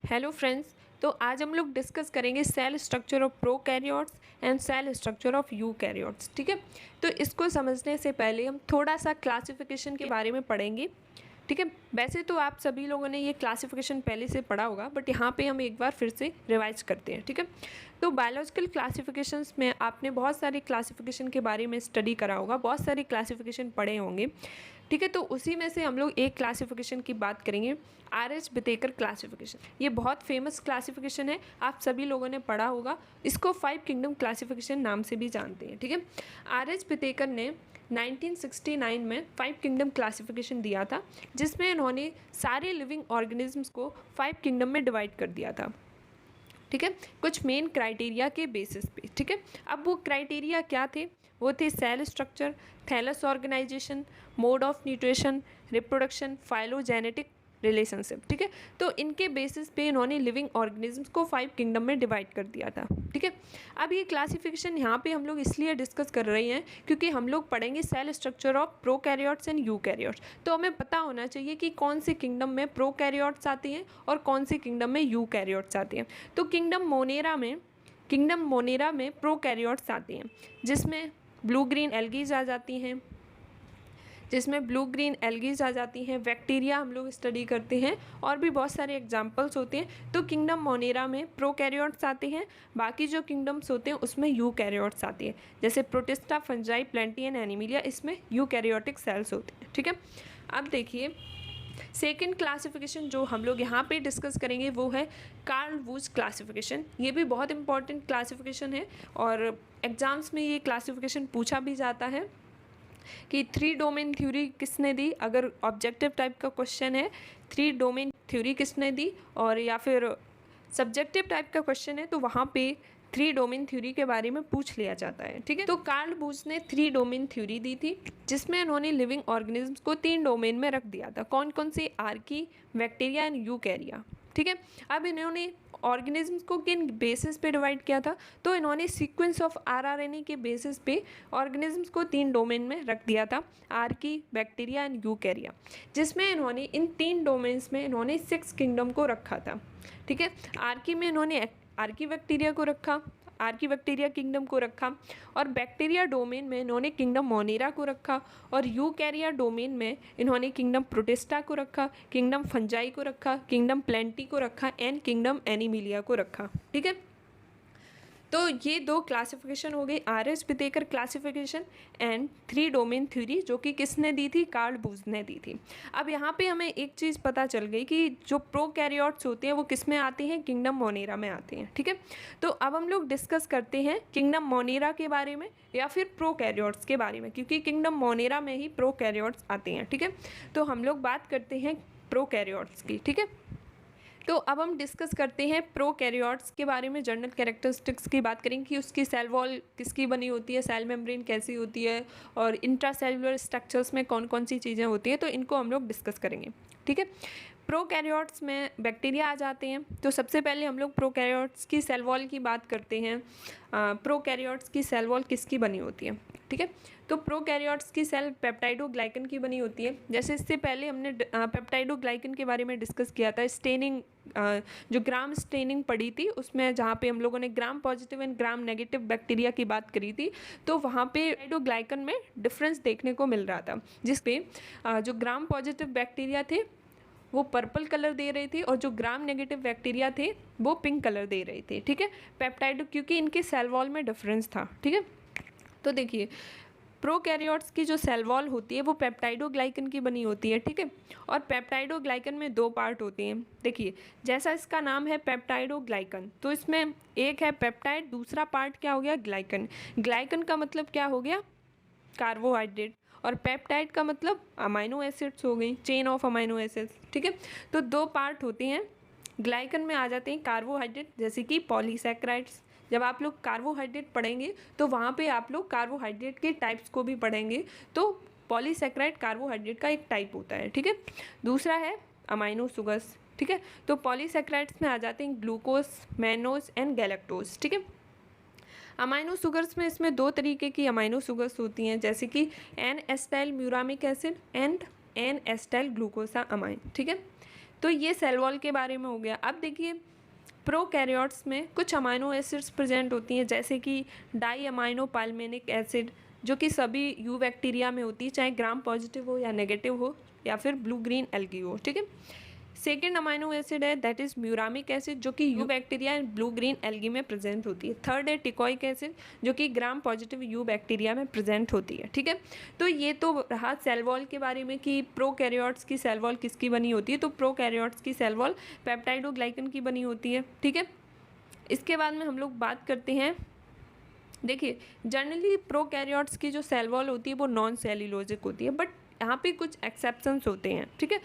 Hello friends. तो आज हम लोग डिस्कस करेंगे cell structure of prokaryotes and cell structure of eukaryotes. ठीक है, तो इसको समझने से पहले हम थोड़ा सा क्लासिफिकेशन के बारे में पढ़ेंगे। ठीक है, वैसे तो आप सभी लोगों ने ये क्लासिफिकेशन पहले से पढ़ा होगा, बट यहाँ पे हम एक बार फिर से रिवाइज करते हैं। ठीक है, तो बायोलॉजिकल क्लासिफिकेशंस में आपने बहुत सारे क्लासिफिकेशन के बारे में स्टडी करा होगा, बहुत सारे क्लासिफिकेशन पढ़े होंगे। ठीक है, तो उसी में से हम लोग एक क्लासिफिकेशन की बात करेंगे, आर.एच. Whittaker classification. ये बहुत फेमस क्लासिफिकेशन है, आप सभी लोगों ने पढ़ा होगा। इसको 5 किंगडम क्लासिफिकेशन नाम से भी जानते हैं। ठीक है, आर.एच. बितेकर ने 1969 में 5 किंगडम क्लासिफिकेशन दिया था, जिसमें इन्होंने सारे लिविंग ऑर्गेनिजम्स को 5 किंगडम में डिवाइड कर दिया था। ठीक है, कुछ मेन क्राइटेरिया के बेसिस पे। ठीक है, अब वो क्राइटेरिया क्या थे? वो थे cell structure, thallus organisation, mode of nutrition, reproduction, phylogenetic relationship. ठीक है, तो इनके बेसिस पे इन्होंने लिविंग ऑर्गेनिजम्स को 5 किंगडम में डिवाइड कर दिया था। ठीक है, अब ये क्लासिफिकेशन यहाँ पे हम लोग इसलिए डिस्कस कर रहे हैं क्योंकि हम लोग पढ़ेंगे cell structure of prokaryotes and eukaryotes. तो हमें पता होना चाहिए कि कौन से किंगडम में प्रोकैरियोट्स आती हैं और कौन से किंगडम में यूकैरियोट्स आती हैं। तो किंगडम मोनेरा में प्रोकैरियोट्स आती हैं, जिसमें ब्लू ग्रीन एल्गीज आ जाती हैं, बैक्टीरिया हम लोग स्टडी करते हैं, और भी बहुत सारे एग्जांपल्स होते हैं। तो किंगडम मोनेरा में प्रोकैरियोट्स आते हैं, बाकी जो किंगडम्स होते हैं उसमें यूकैरियोट्स आती है, जैसे protista, fungi, plenty and Animalia, इसमें यूकैरियोटिक सेल्स होते हैं। ठीक है, अब देखिए सेकेंड क्लासिफिकेशन जो हम लोग यहाँ पे डिस्कस करेंगे वो है कार्ल वुज क्लासिफिकेशन। ये भी बहुत इंपॉर्टेंट क्लासिफिकेशन है और एग्जाम्स में ये क्लासिफिकेशन पूछा भी जाता है कि 3 डोमेन थ्योरी किसने दी। अगर ऑब्जेक्टिव टाइप का क्वेश्चन है, 3 डोमेन थ्योरी किसने दी, और या फिर सब्जेक्टिव टाइप का क्वेश्चन है तो वहाँ पे 3 डोमेन थ्योरी के बारे में पूछ लिया जाता है। ठीक है, तो कार्ल वुज ने 3 डोमेन थ्योरी दी थी, जिसमें उन्होंने लिविंग ऑर्गेनिजम्स को 3 डोमेन में रख दिया था। कौन कौन से? Archie, bacteria and यूकैरिया। ठीक है, अब इन्होंने ऑर्गेनिजम्स को किन बेसिस पे डिवाइड किया था? तो इन्होंने सीक्वेंस ऑफ आरआरएनए के बेसिस पे ऑर्गेनिजम्स को 3 डोमेन में रख दिया था, आर्की, बैक्टीरिया एंड यूकैरिया, जिसमें इन्होंने इन 3 डोमेन्स में इन्होंने 6 किंगडम को रखा था। ठीक है, आर्की में इन्होंने आर्की बैक्टीरिया को रखा, आर्की बैक्टीरिया किंगडम को रखा, और बैक्टीरिया डोमेन में इन्होंने किंगडम मोनेरा को रखा, और यूकैरिया डोमेन में इन्होंने किंगडम प्रोटिस्टा को रखा, किंगडम फंजाई को रखा, किंगडम प्लेंटी को रखा एंड किंगडम एनिमिलिया को रखा। ठीक है, तो ये 2 क्लासिफिकेशन हो गई, R H. Whittaker classification and 3 domain theory, जो कि किसने दी थी? कार्ल वुज ने दी थी। अब यहाँ पे हमें एक चीज़ पता चल गई कि जो प्रोकैरियोट्स होते हैं वो किस में आते हैं? किंगडम मोनेरा में आते हैं। ठीक है, तो अब हम लोग डिस्कस करते हैं किंगडम मोनेरा के बारे में या फिर प्रोकैरियोट्स के बारे में, क्योंकि किंगडम मोनेरा में ही प्रोकैरियोट्स आते हैं। ठीक है, तो हम लोग बात करते हैं प्रोकैरियोट्स की। ठीक है, तो अब हम डिस्कस करते हैं प्रोकैरियोट्स के बारे में। जनरल कैरेक्टरिस्टिक्स की बात करेंगे कि उसकी सेल वॉल किसकी बनी होती है, सेल मेम्ब्रेन कैसी होती है, और इंट्रासेलुलर स्ट्रक्चर्स में कौन कौन सी चीज़ें होती हैं, तो इनको हम लोग डिस्कस करेंगे। ठीक है, प्रोकैरियोट्स में बैक्टीरिया आ जाते हैं। तो सबसे पहले हम लोग प्रोकैरियोट्स की सेल वॉल की बात करते हैं। प्रोकैरियोट्स की सेल वॉल किसकी बनी होती है? ठीक है, तो प्रोकैरियोट्स की सेल पेप्टाइडोग्लाइकन की बनी होती है। जैसे इससे पहले हमने पेप्टाइडोग्लाइकन के बारे में डिस्कस किया था, स्टेनिंग, जो ग्राम स्टेनिंग पढ़ी थी उसमें, जहाँ पे हम लोगों ने gram positive and gram negative bacteria की बात करी थी, तो वहाँ पे पेप्टाइडोग्लाइकन में डिफरेंस देखने को मिल रहा था, जिसपे जो ग्राम पॉजिटिव बैक्टीरिया थे वो पर्पल कलर दे रहे थे और जो ग्राम नेगेटिव बैक्टीरिया थे वो पिंक कलर दे रहे थे। ठीक है, पेप्टाइडो, क्योंकि इनके सेल वॉल में डिफरेंस था। ठीक है, तो देखिए प्रोकैरियोट्स की जो सेल वॉल होती है वो पेप्टाइडोग्लाइकन की बनी होती है। ठीक है, और पेप्टाइडोग्लाइकन में 2 पार्ट होते हैं। देखिए, जैसा इसका नाम है पेप्टाइडोग्लाइकन, तो इसमें एक है पेप्टाइड, दूसरा पार्ट क्या हो गया? ग्लाइकन। ग्लाइकन का मतलब क्या हो गया? कार्बोहाइड्रेट, और पेप्टाइड का मतलब अमाइनो एसिड्स हो गई, चेन ऑफ अमाइनो एसिड्स। ठीक है, तो 2 पार्ट होते हैं। ग्लाइकन में आ जाते हैं कार्बोहाइड्रेट, जैसे कि पॉलीसैकेराइड्स। जब आप लोग कार्बोहाइड्रेट पढ़ेंगे तो वहाँ पे आप लोग कार्बोहाइड्रेट के टाइप्स को भी पढ़ेंगे। तो पॉलीसैकेराइड कार्बोहाइड्रेट का एक टाइप होता है। ठीक है, दूसरा है अमाइनो शुगर्स। ठीक है, तो पॉलीसैकेराइड्स में आ जाते हैं ग्लूकोज, मैनोज एंड गैलेक्टोज। ठीक है, अमाइनो शुगर्स में इसमें 2 तरीके की अमाइनो शुगर्स होती हैं, जैसे कि N acetyl muramic acid and N acetyl glucosamine. ठीक है, तो ये सेल वॉल के बारे में हो गया। अब देखिए प्रोकैरियोट्स में कुछ अमाइनो एसिड्स प्रेजेंट होती हैं, जैसे कि डाई अमाइनो पाल्मेनिक एसिड, जो कि सभी यू बैक्टीरिया में होती है, चाहे ग्राम पॉजिटिव हो या नेगेटिव हो या फिर ब्लू ग्रीन एल्गी हो, ठीक है। सेकेंड अमाइनो एसिड है दैट इज म्यूरामिक एसिड, जो कि you bacteria and blue green algae में प्रेजेंट होती है। थर्ड है टिकोइक एसिड, जो कि ग्राम पॉजिटिव यू बैक्टीरिया में प्रेजेंट होती है, ठीक है। तो ये तो रहा सेल वॉल के बारे में कि प्रोकैरियोट्स की सेल वॉल किसकी बनी होती है। तो प्रोकैरियोट्स की सेल वॉल पेप्टाइडोग्लाइकन की बनी होती है, ठीक है। इसके बाद में हम लोग बात करते हैं, देखिए जनरली प्रोकैरियोट्स की जो सेल वॉल होती है वो नॉन सेल्यूलोजिक होती है, बट यहाँ पे कुछ एक्सेप्शंस होते हैं, ठीक है।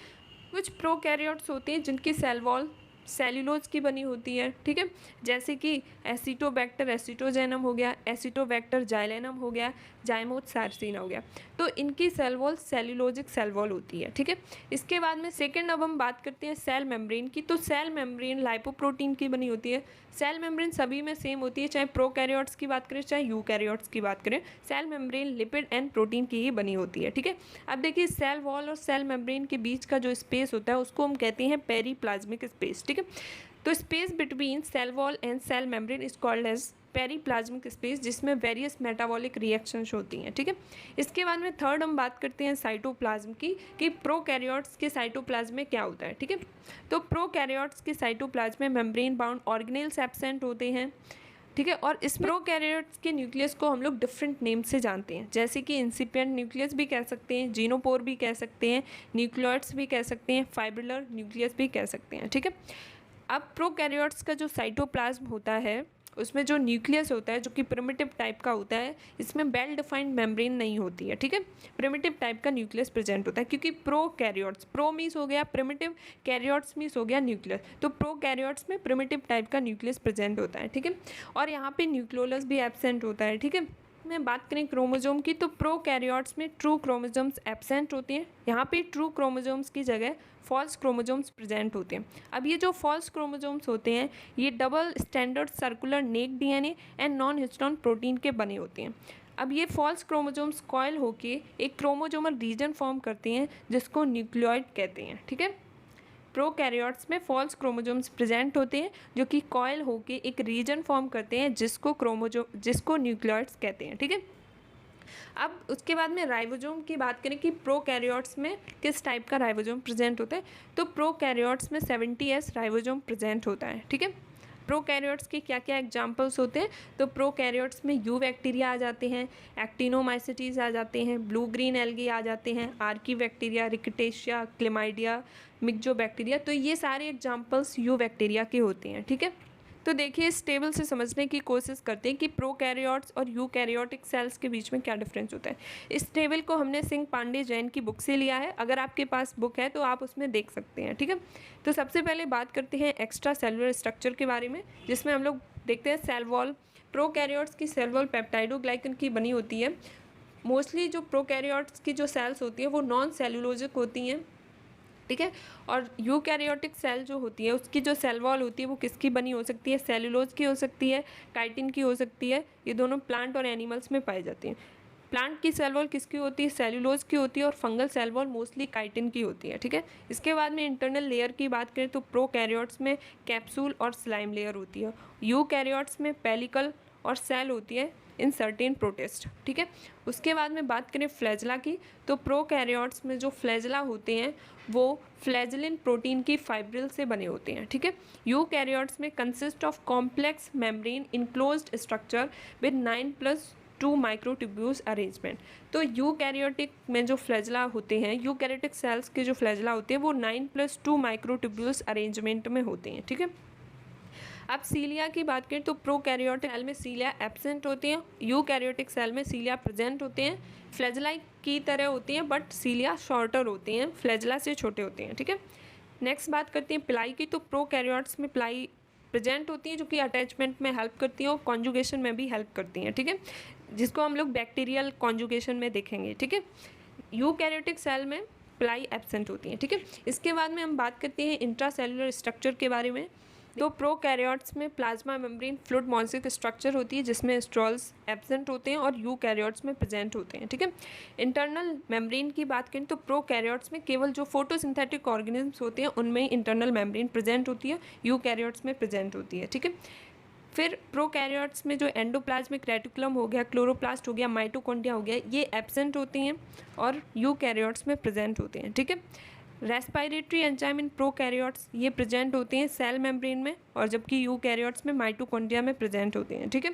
कुछ प्रोकैरियोट्स होते हैं जिनकी सेल वॉल सेल्यूलोज की बनी होती है, ठीक है, जैसे कि एसिटोबैक्टर एसिटोजेनम हो गया, एसिटोबैक्टर जाइलेनम हो गया, जाइमोथ सार्सिना हो गया। तो इनकी cell wall cellulosic cell wall होती है, ठीक है। इसके बाद में सेकंड अब हम बात करते हैं सेल मेम्ब्रेन की। तो सेल मेम्ब्रेन लाइपोप्रोटीन की बनी होती है। सेल मेम्ब्रेन सभी में सेम होती है, चाहे प्रोकैरियोट्स की बात करें चाहे यूकैरियोट्स की बात करें, cell membrane lipid and protein की ही बनी होती है, ठीक है। अब देखिए सेल वॉल और सेल मेम्ब्रेन के बीच का जो स्पेस होता है उसको हम कहते हैं पेरीप्लाज्मिक स्पेस, ठीक है। तो space between cell wall and cell membrane is called as periplasmic space, जिसमें वेरियस मेटाबॉलिक रिएक्शंस होती हैं, ठीक है। इसके बाद में थर्ड हम बात करते हैं साइटोप्लाज्म की, कि प्रोकैरियोट्स के साइटोप्लाज्म में क्या होता है, ठीक है। तो प्रोकैरियोट्स के साइटोप्लाज्म में मेम्ब्रेन बाउंड ऑर्गेनेल्स एब्सेंट होते हैं, ठीक है। और इस प्रोकैरियोट्स के न्यूक्लियस को हम लोग डिफरेंट नेम से जानते हैं, जैसे कि इंसिपिएंट न्यूक्लियस भी कह सकते हैं, जीनोपोर भी कह सकते हैं, न्यूक्लियोइड्स भी कह सकते हैं, फाइब्रिलर न्यूक्लियस भी कह सकते हैं, ठीक है। अब प्रोकैरियोट्स का जो साइटोप्लाज्म होता है उसमें जो न्यूक्लियस होता है जो कि प्रिमिटिव टाइप का होता है, इसमें वेल डिफाइंड मेम्ब्रेन नहीं होती है, ठीक है। प्रिमिटिव टाइप का न्यूक्लियस प्रेजेंट होता है, क्योंकि प्रोकैरियोट्स, प्रो मीन्स हो गया प्रिमिटिव, कैरियोट्स मीन्स हो गया न्यूक्लियस, तो प्रोकैरियोट्स में प्रिमिटिव टाइप का न्यूक्लियस प्रेजेंट होता है, ठीक है। और यहाँ पे न्यूक्लियोलस भी एब्सेंट होता है, ठीक है। में बात करें क्रोमोजोम की, तो प्रोकैरियोट्स में ट्रू क्रोमोजोम्स एब्सेंट होते हैं। यहाँ पे ट्रू क्रोमोजोम्स की जगह फॉल्स क्रोमोजोम्स प्रेजेंट होते हैं। अब ये जो फॉल्स क्रोमोजोम्स होते हैं ये double standard circular neck DNA and non histone protein के बने होते हैं। अब ये फॉल्स क्रोमोजोम्स कॉइल होके एक क्रोमोजोमल रीजन फॉर्म करते हैं जिसको न्यूक्लियोइड कहते हैं, ठीक है। प्रोकैरियोट्स में फॉल्स क्रोमोजोम्स प्रेजेंट होते हैं जो कि कॉइल होके एक रीजन फॉर्म करते हैं जिसको न्यूक्लियोइड्स कहते हैं, ठीक है। अब उसके बाद में राइबोसोम की बात करें कि प्रोकैरियोट्स में किस टाइप का राइबोसोम प्रेजेंट होता है, तो प्रोकैरियोट्स में 70S राइबोसोम प्रेजेंट होता है, ठीक है। प्रोकैरियोट्स के क्या क्या एग्जांपल्स होते हैं, तो प्रोकैरियोट्स में यू बैक्टीरिया आ जाते हैं, एक्टिनोमाइसिटीज आ जाते हैं, ब्लू ग्रीन एल्गी आ जाते हैं, आर्की बैक्टीरिया, रिकेटेशिया, क्लेमाइडिया, मिक्जो बैक्टीरिया। तो ये सारे एग्जांपल्स यू बैक्टीरिया के होते हैं, ठीक है। तो देखिए इस टेबल से समझने की कोशिश करते हैं कि प्रोकैरियोट्स और यूकैरियोटिक सेल्स के बीच में क्या डिफरेंस होता है। इस टेबल को हमने सिंह पांडे जैन की बुक से लिया है, अगर आपके पास बुक है तो आप उसमें देख सकते हैं, ठीक है। तो सबसे पहले बात करते हैं एक्स्ट्रा सेलुलर स्ट्रक्चर के बारे में, जिसमें हम लोग देखते हैं सेल वॉल। प्रोकैरियोट्स की सेल वॉल पेप्टाइडोग्लाइकन की बनी होती है। मोस्टली जो प्रोकैरियोट्स की जो सेल्स होती हैं वो नॉन सेलुलोजिक होती हैं, ठीक है। और यूकैरियोटिक सेल जो होती है उसकी जो सेल वॉल होती है वो किसकी बनी हो सकती है, सेलुलोज की हो सकती है, काइटिन की हो सकती है। ये दोनों प्लांट और एनिमल्स में पाई जाती हैं। प्लांट की सेल वॉल किसकी होती है, सेलुलोज की होती है, और fungal cell wall mostly chitin की होती है, ठीक है। इसके बाद में इंटरनल लेयर की बात करें तो प्रोकैरियोट्स में कैप्सूल और स्लाइम लेयर होती है, यूकैरियोट्स में पेलिकल और सेल होती है इन सर्टेन प्रोटिस्ट, ठीक है। उसके बाद में बात करें फ्लैजला की, तो प्रोकैरियोट्स में जो फ्लैजला होते हैं वो फ्लैजलिन प्रोटीन की फाइब्रिल से बने होते हैं, ठीक है। यूकैरियोट्स में consist of complex membrane enclosed structure with 9+2 microtubules arrangement. तो यूकैरियोटिक में जो फ्लैजला होते हैं, यूकैरियोटिक सेल्स के जो फ्लैजला होते हैं वो 9+2 माइक्रोट्यूब्यूल्स अरेंजमेंट में होते हैं, ठीक है। अब सीलिया की बात करें तो प्रोकैरियोटिक सेल में सीलिया एब्सेंट होती हैं, यूकैरियोटिक सेल में सीलिया प्रेजेंट होते हैं। फ्लैजला की तरह होती हैं बट सीलिया शॉर्टर होते हैं, फ्लैजला से छोटे होते हैं, ठीक है। नेक्स्ट बात करते हैं पिलाई की, तो प्रोकैरियोट्स में पिलाई प्रेजेंट होती हैं जो कि अटैचमेंट में हेल्प करती हैं और कॉन्जुगेशन में भी हेल्प करती हैं, ठीक है, जिसको हम लोग बैक्टीरियल कॉन्जुगेशन में देखेंगे, ठीक है। यूकैरियोटिक सेल में पिलाई एब्सेंट होती हैं, ठीक है। इसके बाद में हम बात करते हैं इंट्रासेलुलर स्ट्रक्चर के बारे में। तो प्रोकैरियोट्स में plasma membrane fluid molecular structure होती है जिसमें स्ट्रॉल्स एब्सेंट होते हैं और यूकैरियोट्स में प्रेजेंट होते हैं, ठीक है। इंटरनल मेम्ब्रेन की बात करें तो प्रोकैरियोट्स में केवल जो फोटोसिंथेटिक ऑर्गेनिजम्स होते हैं उनमें इंटरनल मेम्ब्रेन प्रेजेंट होती है, यूकैरियोट्स में प्रेजेंट होती है, ठीक है। फिर प्रोकैरियोट्स में जो एंडोप्लाज्मिक रेटिकुलम हो गया, क्लोरोप्लास्ट हो गया, माइटोकॉन्ड्रिया हो गया, ये एब्सेंट होती हैं और यूकैरियोट्स में प्रेजेंट होते हैं, ठीक है। रेस्पिरेटरी एंजाइम इन प्रोकैरियोट्स ये प्रेजेंट होते हैं सेल मेम्ब्रेन में, और जबकि यूकैरियोट्स में माइटोकॉन्ड्रिया में प्रेजेंट होते हैं, ठीक है।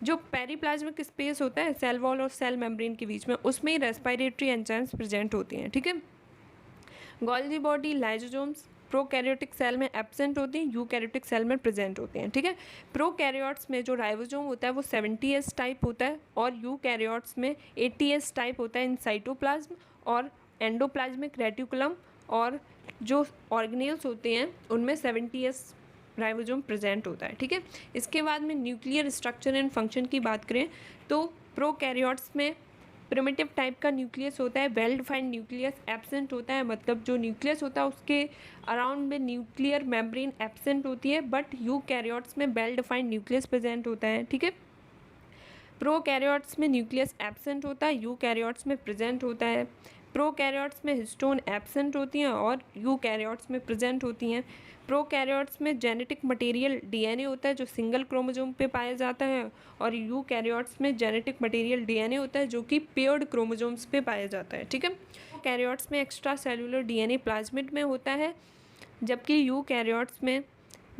जो पेरीप्लाज्मिक स्पेस होता है सेल वॉल और सेल मेम्ब्रेन के बीच में, उसमें ही रेस्पिरेटरी एंजाइम्स प्रेजेंट होते हैं, ठीक है। Golgi body lysosomes prokaryotic cell में एब्सेंट होते हैं, यूकैरियोटिक सेल में प्रेजेंट होते हैं, ठीक है। प्रोकैरियोट्स में जो राइबोसोम होता है वो 70S टाइप होता है और यूकैरियोट्स में 80S टाइप होता है इन साइटोप्लाज्म और एंडोप्लाज्मिक रेटिकुलम, और जो ऑर्गेनेल्स होते हैं उनमें 70S राइबोसोम प्रेजेंट होता है, ठीक है। इसके बाद में न्यूक्लियर स्ट्रक्चर एंड फंक्शन की बात करें तो प्रोकैरियोट्स में प्रिमिटिव टाइप का न्यूक्लियस होता है, वेल डिफाइंड न्यूक्लियस एब्सेंट होता है, मतलब जो न्यूक्लियस होता है उसके अराउंड में न्यूक्लियर मेम्ब्रेन एब्सेंट होती है, बट यूकैरियोट्स में वेल डिफाइंड न्यूक्लियस प्रेजेंट होता है, ठीक है। प्रोकैरियोट्स में न्यूक्लियस एब्सेंट होता है, यूकैरियोट्स में प्रेजेंट होता है। प्रोकैरियोट्स में हिस्टोन एब्सेंट होती हैं और यूकैरियोट्स में प्रेजेंट होती हैं। प्रोकैरियोट्स में जेनेटिक मटेरियल डीएनए होता है जो सिंगल क्रोमोसोम पे पाया जाता है, और यूकैरियोट्स में जेनेटिक मटेरियल डीएनए होता है जो कि पेयर्ड क्रोमोसोम्स पे पाया जाता है, ठीक है। प्रोकैरियोट्स में एक्स्ट्रा सेलुलर डीएनए प्लाज्मिड में होता है, जबकि यूकैरियोट्स में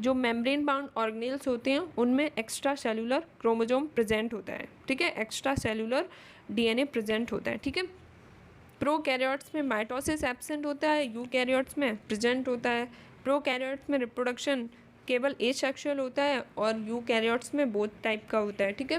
जो मेम्ब्रेन बाउंड ऑर्गेनेल्स होते हैं उनमें एक्स्ट्रा सेलुलर क्रोमोसोम प्रेजेंट होता है, ठीक है, एक्स्ट्रा सेलुलर डीएनए प्रेजेंट होता है, ठीक है। प्रोकैरियोट्स में माइटोसिस एब्सेंट होता है, यूकैरियोट्स में प्रेजेंट होता है। प्रोकैरियोट्स में रिप्रोडक्शन केवल एसेक्सुअल होता है और यूकैरियोट्स में बोथ टाइप का होता है, ठीक है।